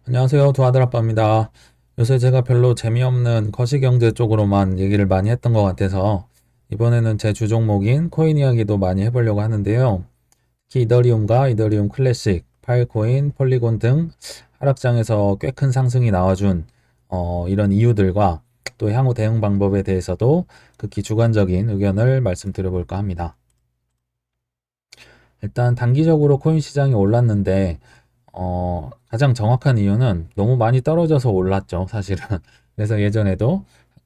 안녕하세요. 두아들 아빠입니다. 요새 제가 별로 재미없는 거시경제 쪽으로만 얘기를 많이 했던 것 같아서 이번에는 제 주 종목인 코인 이야기도 많이 해보려고 하는데요. 특히 이더리움과 이더리움 클래식, 파일코인, 폴리곤 등 하락장에서 꽤 큰 상승이 나와준 이런 이유들과 또 향후 대응 방법에 대해서도 극히 주관적인 의견을 말씀드려볼까 합니다. 일단 단기적으로 코인 시장이 올랐는데 가장 정확한 이유는 너무 많이 떨어져서 올랐죠, 사실은. 그래서 예전에도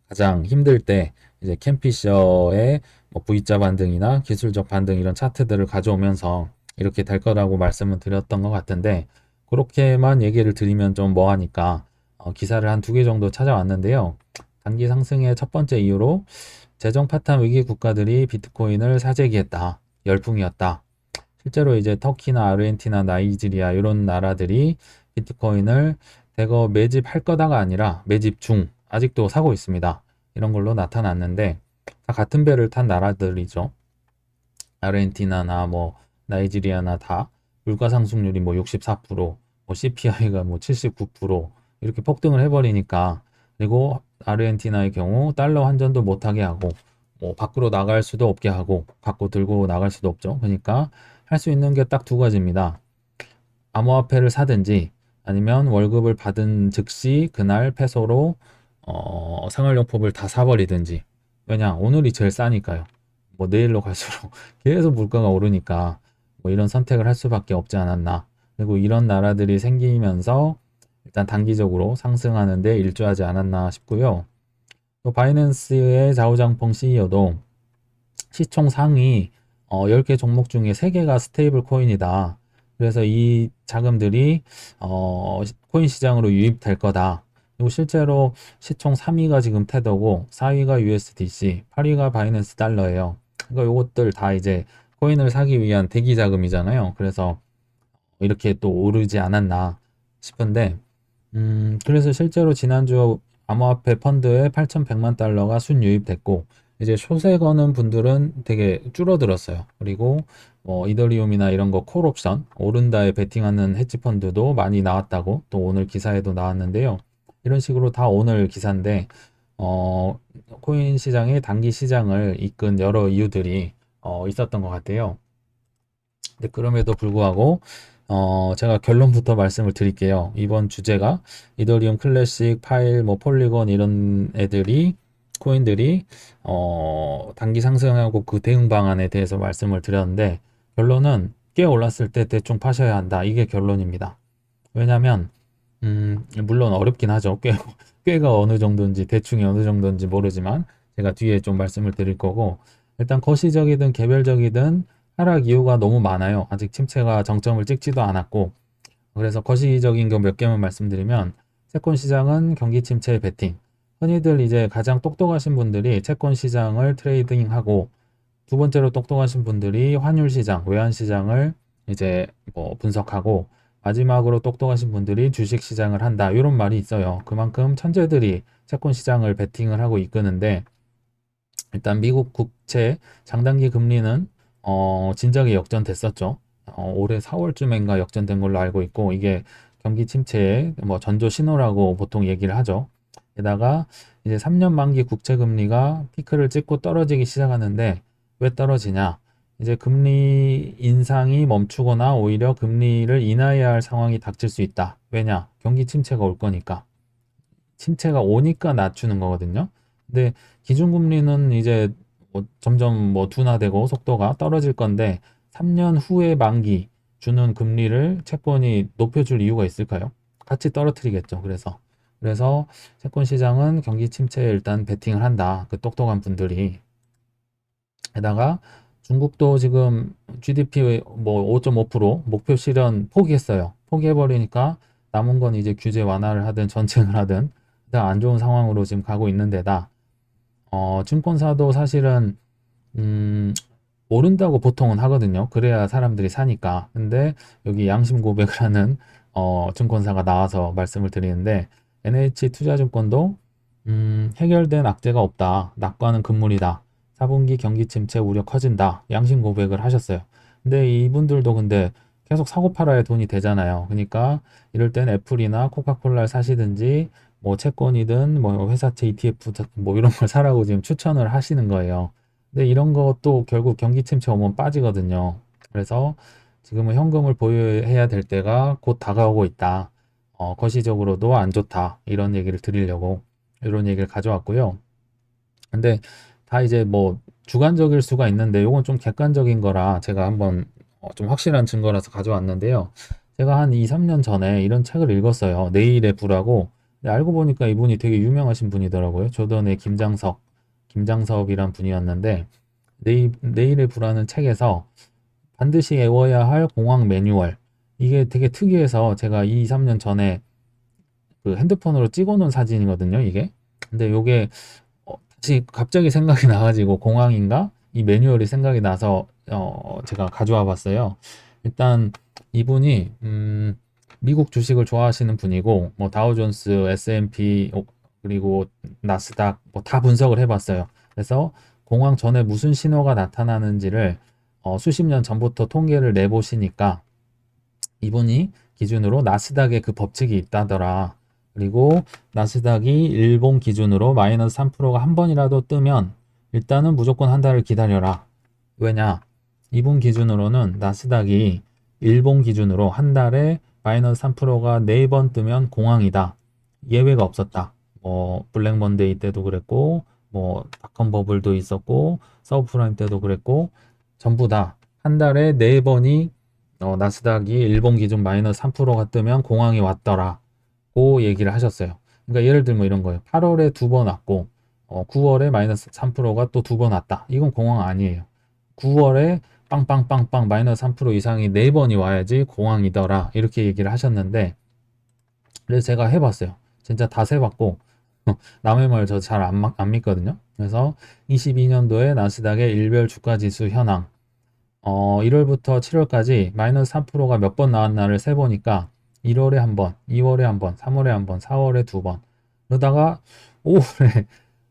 가장 힘들 때 이제 캠피셔의 뭐 V자 반등이나 기술적 반등 이런 차트들을 가져오면서 이렇게 될 거라고 말씀을 드렸던 것 같은데, 그렇게만 얘기를 드리면 좀 뭐하니까 기사를 한 두 개 정도 찾아왔는데요. 단기 상승의 첫 번째 이유로 재정 파탄 위기 국가들이 비트코인을 사재기했다. 열풍이었다. 실제로 이제 터키나 아르헨티나, 나이지리아 이런 나라들이 비트코인을 대거 매집할 거다가 아니라 매집 중 아직도 사고 있습니다. 이런 걸로 나타났는데 다 같은 배를 탄 나라들이죠. 아르헨티나나 뭐 나이지리아나 다 물가 상승률이 뭐 64%, 뭐 CPI가 뭐 79% 이렇게 폭등을 해버리니까, 그리고 아르헨티나의 경우 달러 환전도 못하게 하고 뭐 밖으로 나갈 수도 없게 하고 갖고 들고 나갈 수도 없죠. 그러니까 할 수 있는 게 딱 두 가지입니다. 암호화폐를 사든지 아니면 월급을 받은 즉시 그날 페소로 생활용품을 다 사버리든지. 왜냐? 오늘이 제일 싸니까요. 뭐 내일로 갈수록 계속 물가가 오르니까 뭐 이런 선택을 할 수밖에 없지 않았나. 그리고 이런 나라들이 생기면서 일단 단기적으로 상승하는 데 일조하지 않았나 싶고요. 또 바이낸스의 자우장펑 CEO도 시총 상위 10개 종목 중에 3개가 스테이블 코인이다. 그래서 이 자금들이 코인 시장으로 유입될 거다. 그리고 실제로 시총 3위가 지금 테더고 4위가 USDC, 8위가 바이낸스 달러예요. 그러니까 요것들 다 이제 코인을 사기 위한 대기 자금이잖아요. 그래서 이렇게 또 오르지 않았나 싶은데, 그래서 실제로 지난주 암호화폐 펀드에 8,100만 달러가 순유입됐고, 이제 쇼세 거는 분들은 되게 줄어들었어요. 그리고 뭐 이더리움이나 이런 거 콜옵션, 오른다에 베팅하는 헤지 펀드도 많이 나왔다고 또 오늘 기사에도 나왔는데요. 이런 식으로 다 오늘 기사인데, 어, 코인 시장의 단기 시장을 이끈 여러 이유들이 있었던 것 같아요. 근데 그럼에도 불구하고 제가 결론부터 말씀을 드릴게요. 이번 주제가 이더리움 클래식, 파일, 뭐 폴리곤 이런 애들이 코인들이 단기 상승하고 그 대응 방안에 대해서 말씀을 드렸는데, 결론은 꽤 올랐을 때 대충 파셔야 한다. 이게 결론입니다. 왜냐면 물론 어렵긴 하죠. 꽤가 어느 정도인지 대충이 어느 정도인지 모르지만 제가 뒤에 좀 말씀을 드릴 거고, 일단 거시적이든 개별적이든 하락 이유가 너무 많아요. 아직 침체가 정점을 찍지도 않았고. 그래서 거시적인 거 몇 개만 말씀드리면, 채권 시장은 경기 침체의 베팅. 흔히들 이제 가장 똑똑하신 분들이 채권 시장을 트레이딩하고, 두 번째로 똑똑하신 분들이 환율 시장, 외환 시장을 이제 뭐 분석하고, 마지막으로 똑똑하신 분들이 주식 시장을 한다. 이런 말이 있어요. 그만큼 천재들이 채권 시장을 베팅을 하고 이끄는데, 일단 미국 국채 장단기 금리는 진작에 역전됐었죠. 올해 4월쯤인가 역전된 걸로 알고 있고, 이게 경기 침체의 뭐 전조 신호라고 보통 얘기를 하죠. 게다가 이제 3년 만기 국채 금리가 피크를 찍고 떨어지기 시작하는데, 왜 떨어지냐? 이제 금리 인상이 멈추거나 오히려 금리를 인하해야 할 상황이 닥칠 수 있다. 왜냐? 경기 침체가 올 거니까. 침체가 오니까 낮추는 거거든요. 근데 기준금리는 이제 뭐 점점 뭐 둔화되고 속도가 떨어질 건데, 3년 후에 만기 주는 금리를 채권이 높여줄 이유가 있을까요? 같이 떨어뜨리겠죠. 그래서 채권 시장은 경기 침체에 일단 베팅을 한다. 그 똑똑한 분들이. 게다가 중국도 지금 GDP 뭐 5.5% 목표 실현 포기했어요. 포기해버리니까 남은 건 이제 규제 완화를 하든 전쟁을 하든 일단 안 좋은 상황으로 지금 가고 있는 데다, 증권사도 사실은 음, 오른다고 보통은 하거든요. 그래야 사람들이 사니까. 근데 여기 양심 고백을 하는 증권사가 나와서 말씀을 드리는데, NH투자증권도 해결된 악재가 없다. 낙관은 금물이다. 4분기 경기 침체 우려 커진다. 양심 고백을 하셨어요. 근데 이분들도 근데 계속 사고 팔아야 돈이 되잖아요. 그러니까 이럴 땐 애플이나 코카콜라를 사시든지 뭐 채권이든 뭐 회사채 ETF 뭐 이런 걸 사라고 지금 추천을 하시는 거예요. 근데 이런 것도 결국 경기 침체 오면 빠지거든요. 그래서 지금은 현금을 보유해야 될 때가 곧 다가오고 있다. 거시적으로도 안 좋다. 이런 얘기를 드리려고 이런 얘기를 가져왔고요. 근데 다 이제 뭐 주관적일 수가 있는데 요건 좀 객관적인 거라 제가 한번 좀 확실한 증거라서 가져왔는데요. 제가 한 2, 3년 전에 이런 책을 읽었어요. 내일의 부라고. 근데 알고 보니까 이분이 되게 유명하신 분이더라고요. 조던의 김장섭이란 분이었는데 내일의 부라는 책에서 반드시 외워야 할 공학 매뉴얼 이게 되게 특이해서 제가 2, 3년 전에 그 핸드폰으로 찍어 놓은 사진이거든요, 이게. 근데 요게 다시 갑자기 생각이 나가지고 공항인가? 이 매뉴얼이 생각이 나서 제가 가져와 봤어요. 일단 이분이 미국 주식을 좋아하시는 분이고 뭐 다우존스, S&P 그리고 나스닥 뭐 다 분석을 해봤어요. 그래서 공황 전에 무슨 신호가 나타나는지를 수십 년 전부터 통계를 내보시니까 이분이 기준으로 나스닥에 그 법칙이 있다더라. 그리고 나스닥이 일본 기준으로 마이너스 3%가 한 번이라도 뜨면 일단은 무조건 한 달을 기다려라. 왜냐? 이분 기준으로는 나스닥이 일본 기준으로 한 달에 마이너스 3%가 4번 뜨면 공황이다. 예외가 없었다. 뭐 블랙 먼데이 때도 그랬고 뭐 닷컴 버블도 있었고 서브프라임 때도 그랬고 전부 다 한 달에 4번이 나스닥이 일본 기준 마이너스 3%가 뜨면 공황이 왔더라고 얘기를 하셨어요. 그러니까 예를 들면 이런 거예요. 8월에 2번 왔고 9월에 마이너스 3%가 또 2번 왔다. 이건 공황 아니에요. 9월에 빵빵빵빵 마이너스 3% 이상이 4번이 와야지 공황이더라. 이렇게 얘기를 하셨는데 그래서 제가 해봤어요. 진짜 다 세봤고 남의 말 저 잘 안 믿거든요. 그래서 22년도에 나스닥의 일별 주가 지수 현황 1월부터 7월까지 마이너스 3%가 몇 번 나왔나를 세보니까 1월에 한 번, 2월에 한 번, 3월에 한 번, 4월에 두 번. 그러다가 5월에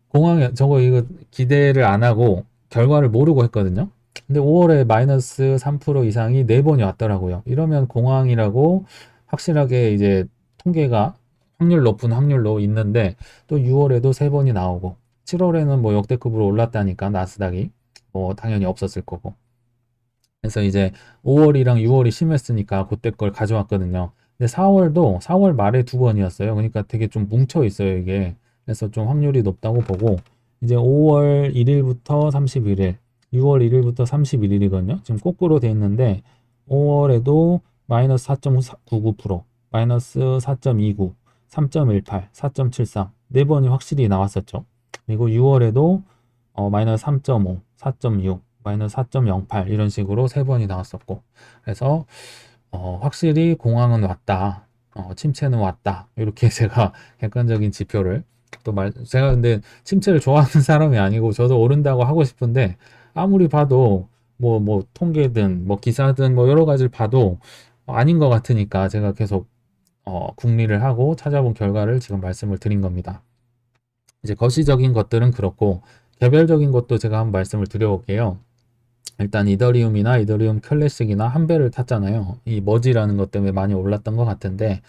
공항에 저거 이거 기대를 안 하고 결과를 모르고 했거든요. 근데 5월에 마이너스 3% 이상이 4번이 왔더라고요. 이러면 공항이라고 확실하게 이제 통계가 확률 높은 확률로 있는데 또 6월에도 3번이 나오고 7월에는 뭐 역대급으로 올랐다니까 나스닥이 뭐 당연히 없었을 거고 그래서 이제 5월이랑 6월이 심했으니까 그때 걸 가져왔거든요. 근데 4월 말에 두 번이었어요. 그러니까 되게 좀 뭉쳐 있어요, 이게. 그래서 좀 확률이 높다고 보고, 이제 5월 1일부터 31일, 6월 1일부터 31일이거든요. 지금 거꾸로 돼 있는데, 5월에도 마이너스 4.99%, 마이너스 4.29, 3.18, 4.73, 네 번이 확실히 나왔었죠. 그리고 6월에도 마이너스 3.5, 4.6, 마이너스 4.08 이런 식으로 세 번이 나왔었고 그래서 확실히 공황은 왔다. 침체는 왔다. 이렇게 제가 객관적인 지표를 제가 근데 침체를 좋아하는 사람이 아니고 저도 오른다고 하고 싶은데 아무리 봐도 뭐 통계든 뭐 기사든 뭐 여러 가지를 봐도 아닌 것 같으니까 제가 계속 궁리를 하고 찾아본 결과를 지금 말씀을 드린 겁니다. 이제 거시적인 것들은 그렇고 개별적인 것도 제가 한번 말씀을 드려볼게요. 일단 이더리움이나 이더리움 클래식이나 한 배를 탔잖아요. 이 머지라는 것 때문에 많이 올랐던 것 같은데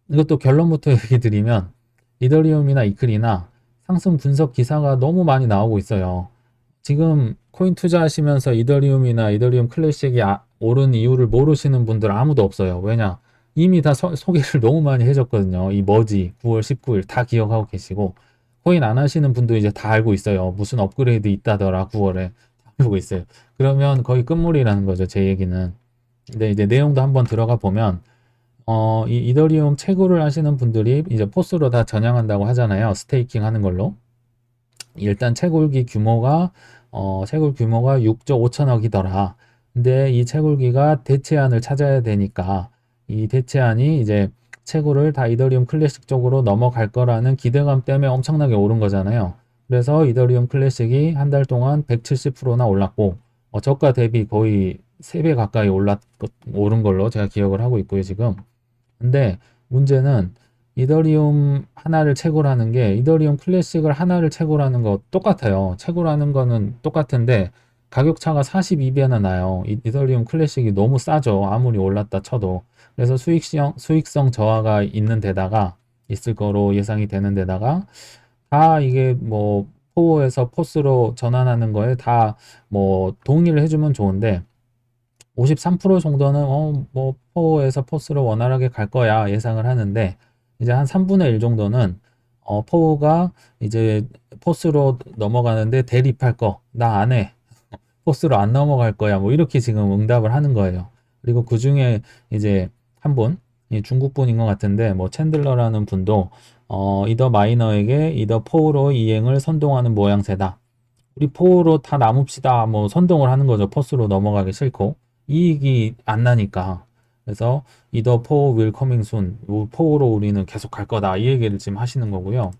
이것도 결론부터 얘기 드리면 이더리움이나 이클이나 상승 분석 기사가 너무 많이 나오고 있어요. 지금 코인 투자하시면서 이더리움이나 이더리움 클래식이 오른 이유를 모르시는 분들 아무도 없어요. 왜냐? 이미 다 소개를 너무 많이 해줬거든요. 이 머지 9월 19일 다 기억하고 계시고 코인 안 하시는 분도 이제 다 알고 있어요. 무슨 업그레이드 있다더라 9월에 알고 있어요. 그러면 거의 끝물이라는 거죠. 제 얘기는. 근데 이제 내용도 한번 들어가 보면 이 이더리움 채굴을 하시는 분들이 이제 포스로 다 전향한다고 하잖아요. 스테이킹 하는 걸로. 일단 채굴 규모가 6조 5천억이더라. 근데 이 채굴기가 대체안을 찾아야 되니까 이 대체안이 이제 채굴을 다 이더리움 클래식 쪽으로 넘어갈 거라는 기대감 때문에 엄청나게 오른 거잖아요. 그래서 이더리움 클래식이 한 달 동안 170%나 올랐고 저가 대비 거의 3배 가까이 오른 걸로 제가 기억을 하고 있고요, 지금. 근데 문제는 이더리움 하나를 채굴하는 게 이더리움 클래식을 하나를 채굴하는 거 똑같아요. 채굴하는 거는 똑같은데 가격 차가 42배나 나요. 이더리움 클래식이 너무 싸죠. 아무리 올랐다 쳐도. 그래서 수익성 저하가 있는 데다가 있을 거로 예상이 되는 데다가 다 이게 뭐 포에서 포스로 전환하는 거에 다 뭐 동의를 해주면 좋은데 53% 정도는 뭐 포에서 포스로 원활하게 갈 거야 예상을 하는데 이제 한 3분의 1 정도는 포가 이제 포스로 넘어가는데 대립할 거 나 안 해. 포스로 안 넘어갈 거야. 뭐 이렇게 지금 응답을 하는 거예요. 그리고 그 중에 이제 한 분, 중국 분인 것 같은데 뭐 챈들러라는 분도 이더 마이너에게 이더 포로 이행을 선동하는 모양새다. 우리 포로 다 남읍시다. 뭐 선동을 하는 거죠. 포스로 넘어가기 싫고 이익이 안 나니까. 그래서 이더 포 will coming soon. 포로 우리는 계속 갈 거다. 이 얘기를 지금 하시는 거고요.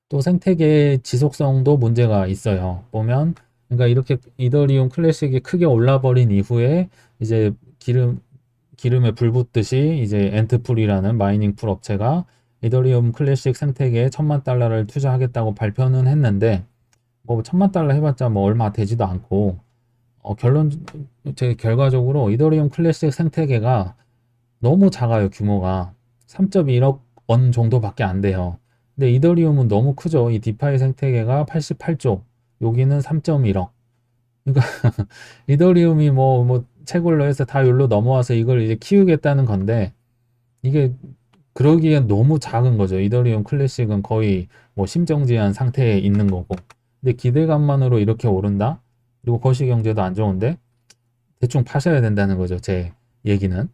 또 생태계 지속성도 문제가 있어요. 보면 그러니까 이렇게 이더리움 클래식이 크게 올라버린 이후에 이제 기름에 불 붙듯이 이제 엔트풀이라는 마이닝 풀 업체가 이더리움 클래식 생태계에 1,000만 달러를 투자하겠다고 발표는 했는데 뭐 1,000만 달러 해봤자 뭐 얼마 되지도 않고 제 결과적으로 이더리움 클래식 생태계가 너무 작아요. 규모가 3.1억 원 정도밖에 안 돼요. 근데 이더리움은 너무 크죠. 이 디파이 생태계가 88조, 여기는 3.1억. 그러니까 이더리움이 뭐 채굴로 해서 다 여기로 넘어와서 이걸 이제 키우겠다는 건데 이게 그러기엔 너무 작은 거죠. 이더리움 클래식은 거의 뭐 심정지한 상태에 있는 거고. 근데 기대감만으로 이렇게 오른다? 그리고 거시경제도 안 좋은데 대충 파셔야 된다는 거죠. 제 얘기는.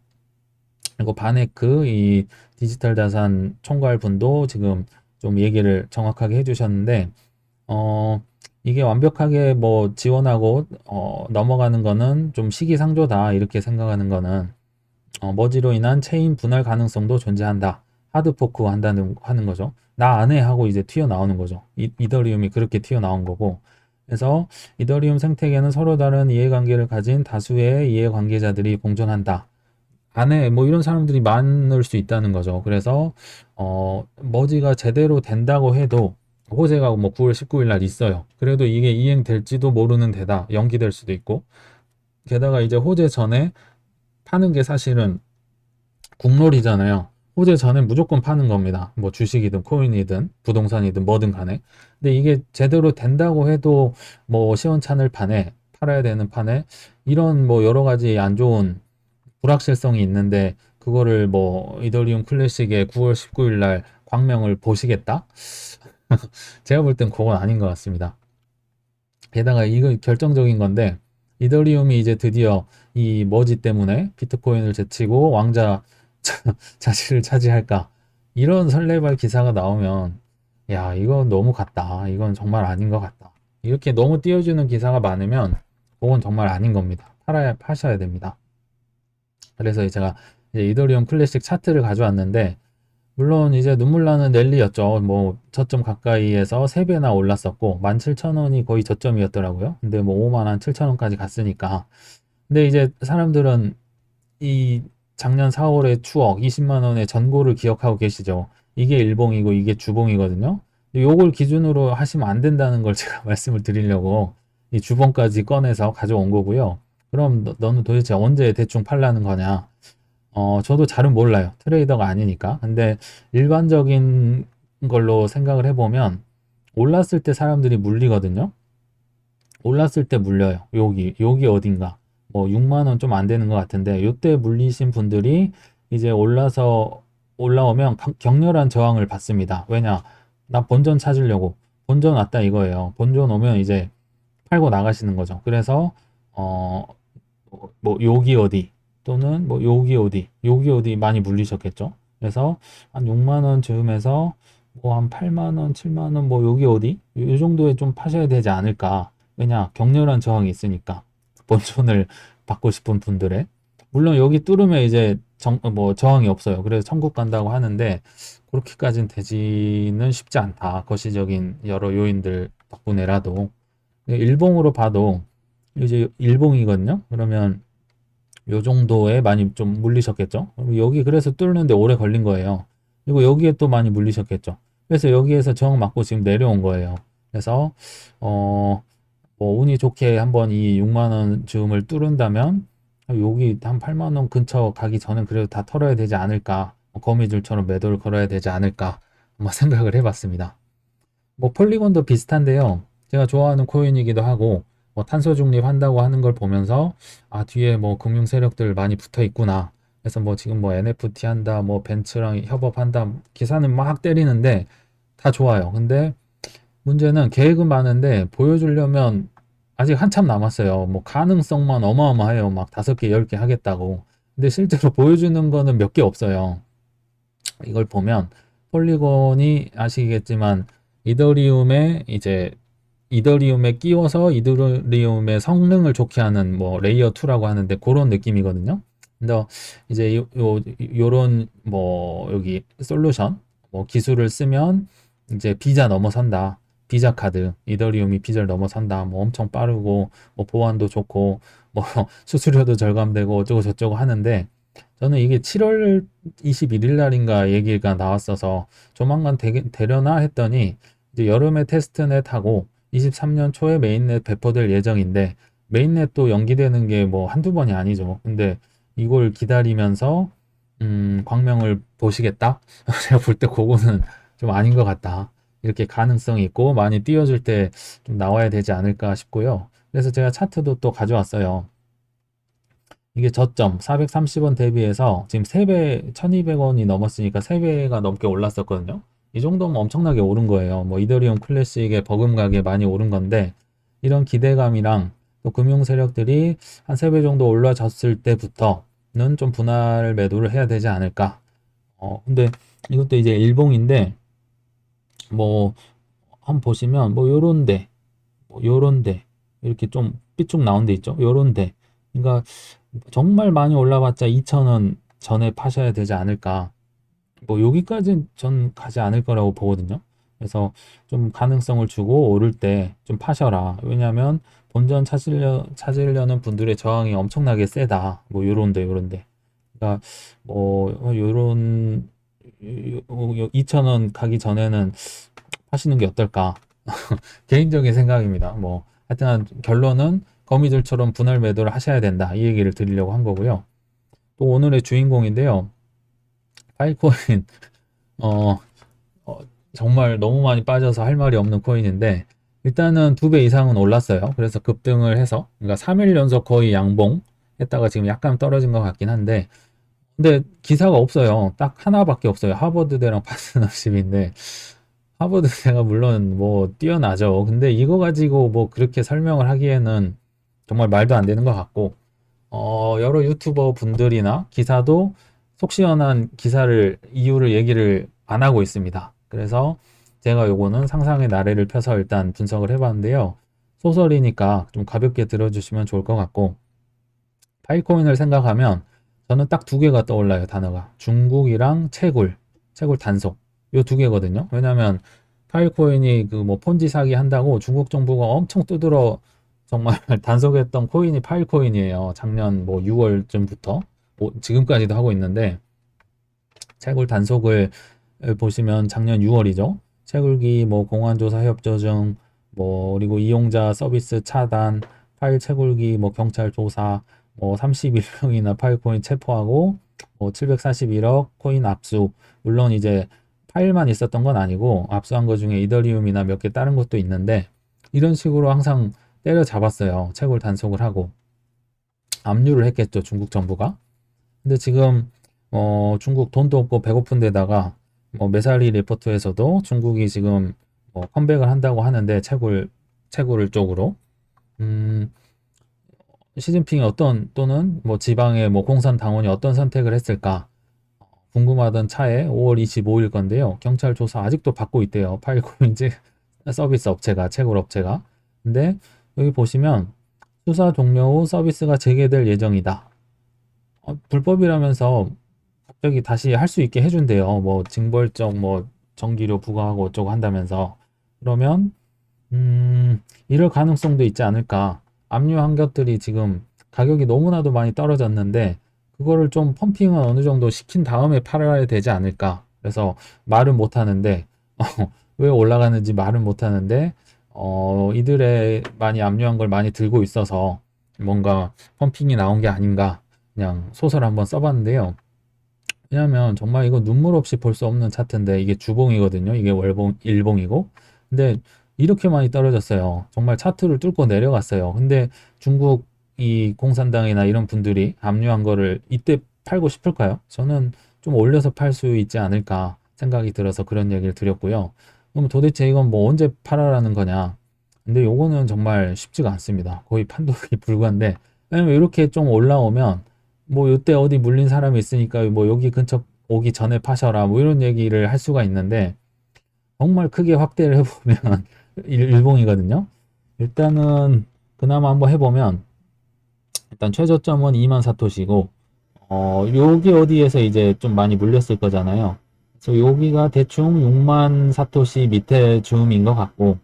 그리고 바네크 이 디지털 자산 총괄 분도 지금 좀 얘기를 정확하게 해주셨는데 이게 완벽하게 뭐 지원하고 넘어가는 거는 좀 시기상조다 이렇게 생각하는 거는 머지로 인한 체인 분할 가능성도 존재한다. 하드포크 하는 거죠. 나 안 해 하고 이제 튀어나오는 거죠. 이더리움이 그렇게 튀어나온 거고. 그래서 이더리움 생태계는 서로 다른 이해관계를 가진 다수의 이해관계자들이 공존한다. 안에 뭐 이런 사람들이 많을 수 있다는 거죠. 그래서 머지가 제대로 된다고 해도 호재가 뭐 9월 19일 날 있어요. 그래도 이게 이행될지도 모르는 데다 연기될 수도 있고 게다가 이제 호재 전에 파는 게 사실은 국룰이잖아요. 호재 전에 무조건 파는 겁니다. 뭐 주식이든 코인이든 부동산이든 뭐든 간에. 근데 이게 제대로 된다고 해도 뭐 시원찮을 판에 팔아야 되는 판에 이런 뭐 여러 가지 안 좋은 불확실성이 있는데 그거를 뭐 이더리움 클래식의 9월 19일 날 광명을 보시겠다? 제가 볼 땐 그건 아닌 것 같습니다. 게다가 이거 결정적인 건데 이더리움이 이제 드디어 이 머지 때문에 비트코인을 제치고 왕자 자리를 차지할까? 이런 설레발 기사가 나오면 야 이건 너무 같다. 이건 정말 아닌 것 같다. 이렇게 너무 띄워주는 기사가 많으면 그건 정말 아닌 겁니다. 파셔야 됩니다. 그래서 제가 이제 이더리움 클래식 차트를 가져왔는데 물론 이제 눈물 나는 랠리였죠. 뭐 저점 가까이에서 3배나 올랐었고 17,000원이 거의 저점이었더라고요. 근데 뭐 57,000원까지 갔으니까. 근데 이제 사람들은 이 작년 4월의 추억 20만 원의 전고를 기억하고 계시죠. 이게 일봉이고 이게 주봉이거든요. 요걸 기준으로 하시면 안 된다는 걸 제가 말씀을 드리려고 이 주봉까지 꺼내서 가져온 거고요. 그럼 너는 도대체 언제 대충 팔라는 거냐? 저도 잘은 몰라요. 트레이더가 아니니까. 근데 일반적인 걸로 생각을 해보면 올랐을 때 사람들이 물리거든요. 올랐을 때 물려요. 여기 어딘가. 뭐 6만 원 좀 안 되는 것 같은데 요때 물리신 분들이 이제 올라오면 격렬한 저항을 받습니다. 왜냐? 나 본전 찾으려고. 본전 왔다 이거예요. 본전 오면 이제 팔고 나가시는 거죠. 그래서 어, 뭐 여기 어디 또는 뭐 여기 어디 많이 물리셨겠죠. 그래서 한 6만 원 즈음에서 뭐 한 8만 원, 7만 원 뭐 여기 어디 요 정도에 좀 파셔야 되지 않을까. 왜냐 격렬한 저항이 있으니까 본전을 받고 싶은 분들의 물론 여기 뚫으면 이제 뭐 저항이 없어요. 그래서 천국 간다고 하는데 그렇게까지는 되지는 쉽지 않다. 거시적인 여러 요인들 덕분에라도 일봉으로 봐도 이제 일봉이거든요. 그러면 요 정도에 많이 좀 물리셨겠죠. 여기 그래서 뚫는데 오래 걸린 거예요. 그리고 여기에 또 많이 물리셨겠죠. 그래서 여기에서 저항 맞고 지금 내려온 거예요. 그래서 뭐 뭐 운이 좋게 한번 이 6만 원 즈음을 뚫은다면 여기 한 8만 원 근처 가기 전엔 그래도 다 털어야 되지 않을까. 거미줄처럼 매도를 걸어야 되지 않을까. 한번 생각을 해봤습니다. 뭐 폴리곤도 비슷한데요. 제가 좋아하는 코인이기도 하고 뭐 탄소 중립한다고 하는 걸 보면서 아 뒤에 뭐 금융 세력들 많이 붙어 있구나. 그래서 뭐 지금 뭐 NFT 한다, 뭐 벤츠랑 협업한다 기사는 막 때리는데 다 좋아요. 근데 문제는 계획은 많은데 보여주려면 아직 한참 남았어요. 뭐 가능성만 어마어마해요. 막 5개, 10개 하겠다고. 근데 실제로 보여주는 거는 몇 개 없어요. 이걸 보면 폴리곤이 아시겠지만 이더리움에 이제 이더리움에 끼워서 이더리움의 성능을 좋게 하는 뭐 레이어 2라고 하는데 그런 느낌이거든요. 근데 이제 요런 뭐 여기 솔루션 뭐 기술을 쓰면 이제 비자 넘어선다. 비자 카드, 이더리움이 비자를 넘어선다. 뭐 엄청 빠르고 뭐 보안도 좋고 뭐 수수료도 절감되고 어쩌고 저쩌고 하는데 저는 이게 7월 21일 날인가 얘기가 나왔어서 조만간 되려나 했더니 이제 여름에 테스트넷 하고 23년 초에 메인넷 배포될 예정인데 메인넷도 연기되는 게 뭐 한두 번이 아니죠. 근데 이걸 기다리면서 광명을 보시겠다? 제가 볼 때 그거는 좀 아닌 것 같다. 이렇게 가능성이 있고 많이 띄워줄 때 좀 나와야 되지 않을까 싶고요. 그래서 제가 차트도 또 가져왔어요. 이게 저점 430원 대비해서 지금 3배 1200원이 넘었으니까 3배가 넘게 올랐었거든요. 이 정도면 엄청나게 오른 거예요. 뭐 이더리움 클래식의 버금가게 많이 오른 건데 이런 기대감이랑 또 금융 세력들이 한 3배 정도 올라졌을 때부터는 좀 분할 매도를 해야 되지 않을까. 근데 이것도 이제 일봉인데 뭐 한번 보시면 뭐 요런데 뭐 요런데 이렇게 좀 삐쭉 나온 데 있죠. 요런데 그러니까 정말 많이 올라봤자 2,000원 전에 파셔야 되지 않을까. 뭐 여기까지는 전 가지 않을 거라고 보거든요. 그래서 좀 가능성을 주고 오를 때 좀 파셔라. 왜냐하면 본전 찾으려는 분들의 저항이 엄청나게 세다. 뭐 요런데 요런데. 그러니까 뭐 요런 2,000원 가기 전에는 하시는 게 어떨까? 개인적인 생각입니다. 뭐 하여튼 결론은 거미줄처럼 분할 매도를 하셔야 된다. 이 얘기를 드리려고 한 거고요. 또 오늘의 주인공인데요. 파이코인 어, 어, 정말 너무 많이 빠져서 할 말이 없는 코인인데 일단은 2배 이상은 올랐어요. 그래서 급등을 해서 그러니까 3일 연속 거의 양봉 했다가 지금 약간 떨어진 것 같긴 한데 근데 기사가 없어요. 딱 하나밖에 없어요. 하버드대랑 파트너십인데 하버드대가 물론 뭐 뛰어나죠. 근데 이거 가지고 뭐 그렇게 설명을 하기에는 정말 말도 안 되는 것 같고 여러 유튜버 분들이나 기사도 속 시원한 기사를 이유를 얘기를 안 하고 있습니다. 그래서 제가 요거는 상상의 나래를 펴서 일단 분석을 해봤는데요. 소설이니까 좀 가볍게 들어주시면 좋을 것 같고 파이코인을 생각하면 저는 딱 2개가 떠올라요. 단어가 중국이랑 채굴 단속 요 2개거든요. 왜냐하면 파이코인이 그 뭐 폰지 사기 한다고 중국 정부가 엄청 두드러 정말 단속했던 코인이 파일코인이에요. 작년 뭐 6월쯤부터 뭐 지금까지도 하고 있는데 채굴 단속을 보시면 작년 6월이죠. 채굴기 뭐 공안조사 협조증 뭐 그리고 이용자 서비스 차단 파일 채굴기 뭐 경찰 조사 뭐 31명이나 파일코인 체포하고 뭐 741억 코인 압수 물론 이제 파일만 있었던 건 아니고 압수한 것 중에 이더리움이나 몇 개 다른 것도 있는데 이런 식으로 항상 때려잡았어요. 채굴 단속을 하고 압류를 했겠죠. 중국 정부가. 근데 지금 중국 돈도 없고 배고픈 데다가 뭐 메사리 리포트에서도 중국이 지금 뭐 컴백을 한다고 하는데 채굴 쪽으로 음, 시진핑이 어떤 또는 뭐 지방의 뭐 공산 당원이 어떤 선택을 했을까 궁금하던 차에 5월 25일 건데요. 경찰 조사 아직도 받고 있대요. 파일코인즈 서비스 업체가 채굴 업체가. 근데 여기 보시면 수사 종료 후 서비스가 재개될 예정이다. 불법이라면서 갑자기 다시 할 수 있게 해준대요. 뭐 징벌적 뭐 전기료 부과하고 어쩌고 한다면서. 그러면 이럴 가능성도 있지 않을까. 압류한 것들이 지금 가격이 너무나도 많이 떨어졌는데 그거를 좀 펌핑을 어느 정도 시킨 다음에 팔아야 되지 않을까. 그래서 말은 못 하는데 왜 올라가는지 말은 못 하는데 이들의 많이 압류한 걸 많이 들고 있어서 뭔가 펌핑이 나온 게 아닌가 그냥 소설 한번 써봤는데요. 왜냐면 정말 이거 눈물 없이 볼 수 없는 차트인데 이게 주봉이거든요. 이게 월봉, 일봉이고. 근데 이렇게 많이 떨어졌어요. 정말 차트를 뚫고 내려갔어요. 근데 중국 이 공산당이나 이런 분들이 압류한 거를 이때 팔고 싶을까요? 저는 좀 올려서 팔 수 있지 않을까 생각이 들어서 그런 얘기를 드렸고요. 그럼 도대체 이건 뭐 언제 팔아라는 거냐? 근데 요거는 정말 쉽지가 않습니다. 거의 판도기 불가인데 왜냐면 이렇게 좀 올라오면 뭐 요때 어디 물린 사람이 있으니까 뭐 여기 근처 오기 전에 파셔라 뭐 이런 얘기를 할 수가 있는데 정말 크게 확대를 해보면 일봉이거든요. 일단은 그나마 한번 해보면 일단 최저점은 2만 사토시고 여기 어디에서 이제 좀 많이 물렸을 거잖아요. 그래서 여기가 대충 6만 사토시 밑에 줌인 것 같고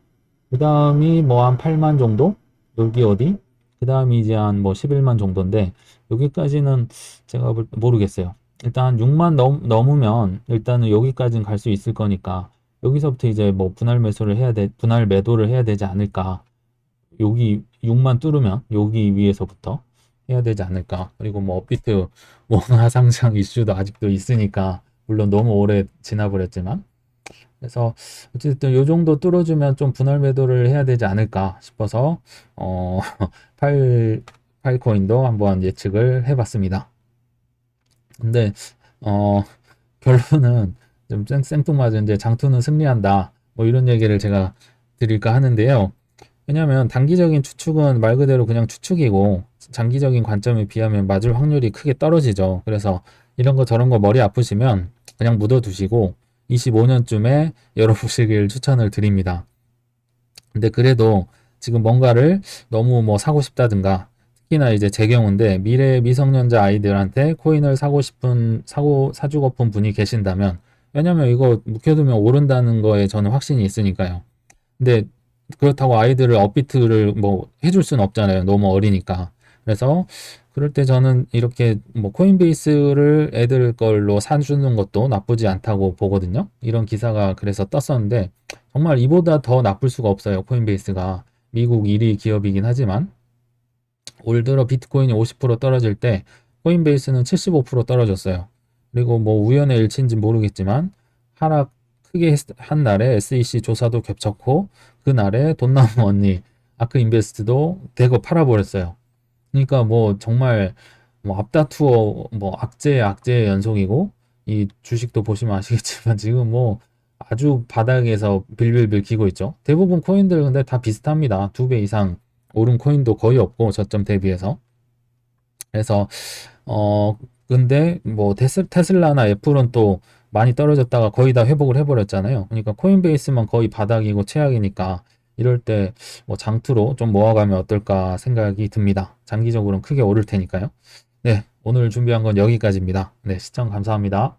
그 다음이 뭐 한 8만 정도? 여기 어디? 그 다음이 이제 한 뭐 11만 정도인데 여기까지는 제가 모르겠어요. 일단 6만 넘으면 일단은 여기까지는 갈 수 있을 거니까 여기서부터 이제 뭐 분할 매도를 해야 되지 않을까. 여기 6만 뚫으면 여기 위에서부터 해야 되지 않을까. 그리고 뭐 업비트 원화 상승 이슈도 아직도 있으니까 물론 너무 오래 지나버렸지만 그래서 어쨌든 요 정도 뚫어주면 좀 분할 매도를 해야 되지 않을까 싶어서 어, 팔, 팔코인도 한번 예측을 해봤습니다. 근데 어, 결론은 좀 생뚱맞은 이제 장투는 승리한다. 뭐 이런 얘기를 제가 드릴까 하는데요. 왜냐하면 단기적인 추측은 말 그대로 그냥 추측이고 장기적인 관점에 비하면 맞을 확률이 크게 떨어지죠. 그래서 이런 거 저런 거 머리 아프시면 그냥 묻어두시고 25년쯤에 열어보시길 추천을 드립니다. 근데 그래도 지금 뭔가를 너무 뭐 사고 싶다든가 특히나 이제 제 경우인데 미래 미성년자 아이들한테 코인을 사주고픈 분이 계신다면 왜냐면 이거 묵혀두면 오른다는 거에 저는 확신이 있으니까요. 근데 그렇다고 아이들을 업비트를 뭐 해줄 수는 없잖아요. 너무 어리니까. 그래서 그럴 때 저는 이렇게 뭐 코인베이스를 애들 걸로 사주는 것도 나쁘지 않다고 보거든요. 이런 기사가 그래서 떴었는데 정말 이보다 더 나쁠 수가 없어요. 코인베이스가 미국 1위 기업이긴 하지만 올 들어 비트코인이 50% 떨어질 때 코인베이스는 75% 떨어졌어요. 그리고 뭐 우연의 일치인지 모르겠지만 하락 크게 한 날에 SEC 조사도 겹쳤고 그날에 돈나무 언니 아크 인베스트도 대거 팔아버렸어요. 그러니까 뭐 정말 뭐 앞다투어 뭐 악재의 연속이고 이 주식도 보시면 아시겠지만 지금 뭐 아주 바닥에서 빌빌빌 기고 있죠. 대부분 코인들 근데 다 비슷합니다. 2배 이상 오른 코인도 거의 없고 저점 대비해서. 그래서 근데 뭐 테슬라나 애플은 또 많이 떨어졌다가 거의 다 회복을 해버렸잖아요. 그러니까 코인베이스만 거의 바닥이고 최악이니까 이럴 때 뭐 장투로 좀 모아가면 어떨까 생각이 듭니다. 장기적으로는 크게 오를 테니까요. 네, 오늘 준비한 건 여기까지입니다. 네, 시청 감사합니다.